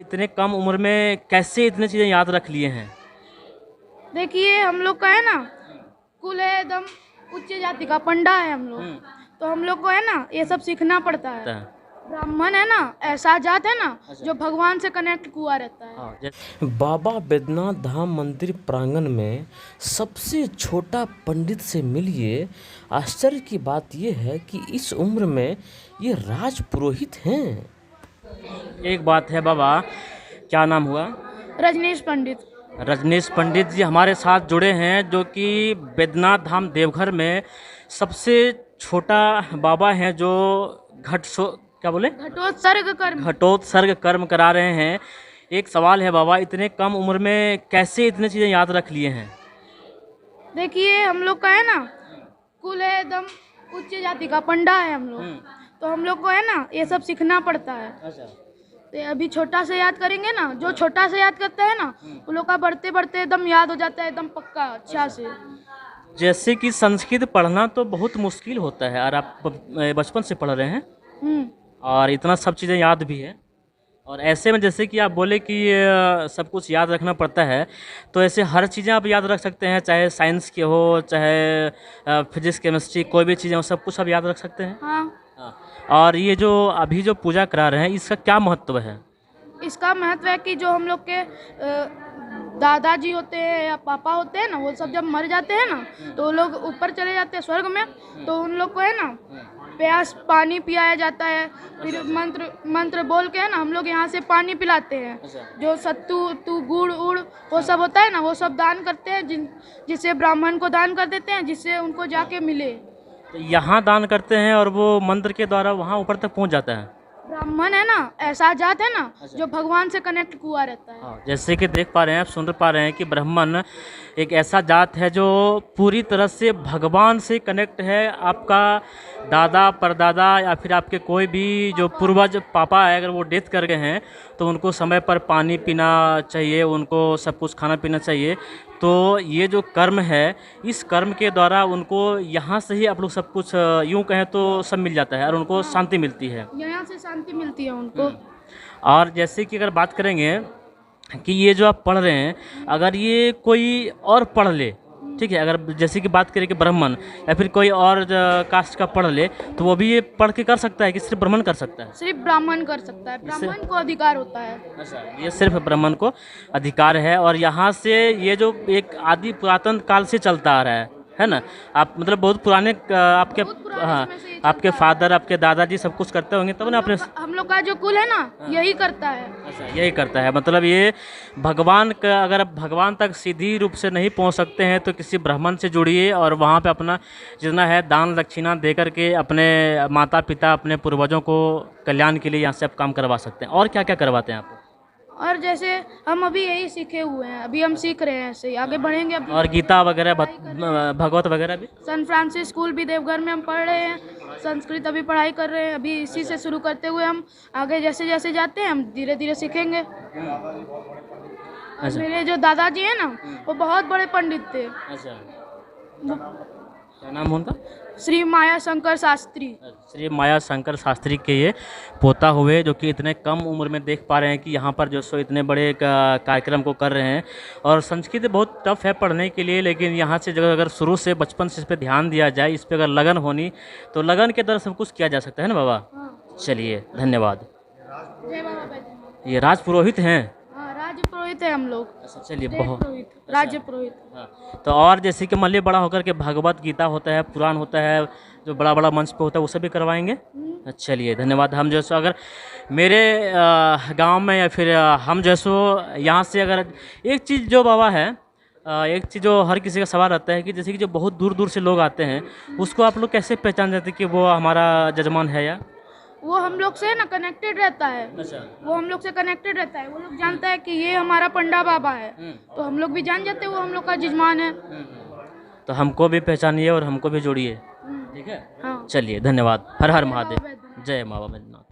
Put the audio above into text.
इतने कम उम्र में कैसे इतनी चीज़ें याद रख लिए हैं? देखिए हम लोग का है ना, कुल है एकदम उच्च जाति का पंडा है हम लोग। तो हम लोग को है ना ये सब सीखना पड़ता है। ब्राह्मण है ना, ऐसा जात है ना जो भगवान से कनेक्ट हुआ रहता है। बाबा बैद्यनाथ धाम मंदिर प्रांगण में सबसे छोटा पंडित से मिलिए। आश्चर्य की बात यह है कि इस उम्र में ये राज पुरोहित हैं। एक बात है बाबा, क्या नाम हुआ? रजनीश पंडित। रजनीश पंडित जी हमारे साथ जुड़े हैं, जो कि बैद्यनाथ धाम देवघर में सबसे छोटा बाबा हैं, जो क्या बोले, घटोत्सर्ग कर्म करा रहे हैं। एक सवाल है बाबा, इतने कम उम्र में कैसे इतनी चीज़ें याद रख लिए हैं? देखिए हम लोग का है ना, कुल है एकदम उच्च जाति का पंडा है हम लोग। तो हम लोग को है ना ये सब सीखना पड़ता है। तो अभी छोटा से याद करेंगे ना, जो छोटा से याद करता है ना वो लोग का बढ़ते बढ़ते एकदम याद हो जाता है, एकदम पक्का अच्छा से। जैसे कि संस्कृत पढ़ना तो बहुत मुश्किल होता है, और आप बचपन से पढ़ रहे हैं और इतना सब चीज़ें याद भी है, और ऐसे में जैसे कि आप बोले कि सब कुछ याद रखना पड़ता है, तो ऐसे हर चीज़ें आप याद रख सकते हैं, चाहे साइंस की हो, चाहे फिजिक्स केमिस्ट्री, कोई भी चीज़ें हो, सब कुछ आप याद रख सकते हैं। हाँ। और ये जो अभी जो पूजा करा रहे हैं, इसका क्या महत्व है? इसका महत्व है कि जो हम लोग के दादाजी होते हैं या पापा होते हैं ना, वो सब जब मर जाते हैं ना तो वो लोग ऊपर चले जाते हैं स्वर्ग में। तो उन लोग को है ना प्यास पानी पिलाया जाता है, फिर मंत्र बोल के है ना हम लोग यहाँ से पानी पिलाते हैं। जो सत्तू गुड़ उड़ वो सब होता है ना, वो सब दान करते हैं, जिससे ब्राह्मण को दान कर देते हैं, जिससे उनको जाके मिले। तो यहाँ दान करते हैं और वो मंत्र के द्वारा वहाँ ऊपर तक पहुँच जाता है। ब्राह्मण है ना, ऐसा जात है ना जो भगवान से कनेक्ट हुआ रहता है। जैसे कि देख पा रहे हैं, आप सुन पा रहे हैं कि ब्राह्मण एक ऐसा जात है जो पूरी तरह से भगवान से कनेक्ट है। आपका दादा परदादा या फिर आपके कोई भी जो पूर्वज पापा है, अगर वो डेथ कर गए हैं तो उनको समय पर पानी पीना चाहिए, उनको सब कुछ खाना पीना चाहिए। तो ये जो कर्म है, इस कर्म के द्वारा उनको यहाँ से ही आप लोग सब कुछ यूँ कहें तो सब मिल जाता है और उनको शांति मिलती है, यहाँ से शांति मिलती है उनको। और जैसे कि अगर बात करेंगे कि ये जो आप पढ़ रहे हैं, अगर ये कोई और पढ़ ले, ठीक है, अगर जैसे कि बात करें कि ब्राह्मण या फिर कोई और कास्ट का पढ़ ले, तो वो भी ये पढ़ के कर सकता है कि सिर्फ ब्राह्मण कर सकता है? सिर्फ ब्राह्मण कर सकता है, ब्राह्मण को अधिकार होता है। अच्छा, ये सिर्फ ब्राह्मण को अधिकार है। और यहाँ से ये जो एक आदि पुरातन काल से चलता आ रहा है ना, आप मतलब बहुत पुराने आपके, हाँ, आपके फादर आपके दादाजी सब कुछ करते होंगे तब ना आपने। हम लोग का जो कुल है ना यही करता है। अच्छा, यही करता है, मतलब ये भगवान का, अगर आप भगवान तक सीधी रूप से नहीं पहुंच सकते हैं तो किसी ब्राह्मण से जुड़िए और वहाँ पे अपना जितना है दान दक्षिणा दे करके अपने माता पिता अपने पूर्वजों को कल्याण के लिए यहाँ से आप काम करवा सकते हैं। और क्या क्या करवाते हैं आप? और जैसे हम अभी यही सीखे हुए हैं, अभी हम सीख रहे हैं, ऐसे आगे बढ़ेंगे अभी। और गीता वगैरह भगवत वगैरह भी? सन फ्रांसिस स्कूल भी देवघर में हम पढ़ रहे हैं, संस्कृत अभी पढ़ाई कर रहे हैं। अभी इसी से शुरू करते हुए हम आगे जैसे जैसे जाते हैं हम धीरे धीरे सीखेंगे। अच्छा। मेरे जो दादाजी हैं ना वो बहुत बड़े पंडित थे। अच्छा, क्या नाम उनका? श्री माया शंकर शास्त्री। श्री माया शंकर शास्त्री के ये पोता हुए, जो कि इतने कम उम्र में देख पा रहे हैं कि यहाँ पर जो सो इतने बड़े कार्यक्रम को कर रहे हैं। और संस्कृत बहुत टफ है पढ़ने के लिए, लेकिन यहाँ से अगर शुरू से बचपन से इस पर ध्यान दिया जाए, इस पर अगर लगन होनी तो लगन के द्वारा सब कुछ किया जा सकता है ना बाबा। चलिए, धन्यवाद। ये राज पुरोहित हैं? पुरोहित है हम लोग। अच्छा, चलिए, बहुत राज्य पुरोहित। हाँ, तो और जैसे कि मान लीजिए बड़ा होकर के भगवत गीता होता है, पुराण होता है, जो बड़ा बड़ा मंच पे होता है, वो सब भी करवाएंगे? चलिए, धन्यवाद। हम जो सो अगर मेरे गांव में या फिर हम जो सो यहाँ से अगर एक चीज़ जो बाबा है, एक चीज़ जो हर किसी का सवाल रहता है कि जैसे कि जो बहुत दूर दूर से लोग आते हैं, उसको आप लोग कैसे पहचान जाते हैं कि वो हमारा जजमान है? या वो हम लोग से ना कनेक्टेड रहता है। अच्छा। वो हम लोग से कनेक्टेड रहता है, वो लोग जानता है कि ये हमारा पंडा बाबा है, तो हम लोग भी जान जाते हैं वो हम लोग का जजमान है। तो हमको भी पहचानिए और हमको भी जोड़िए, ठीक है? हाँ। चलिए, धन्यवाद। हर हर महादेव। जय माँ बैद्यनाथ।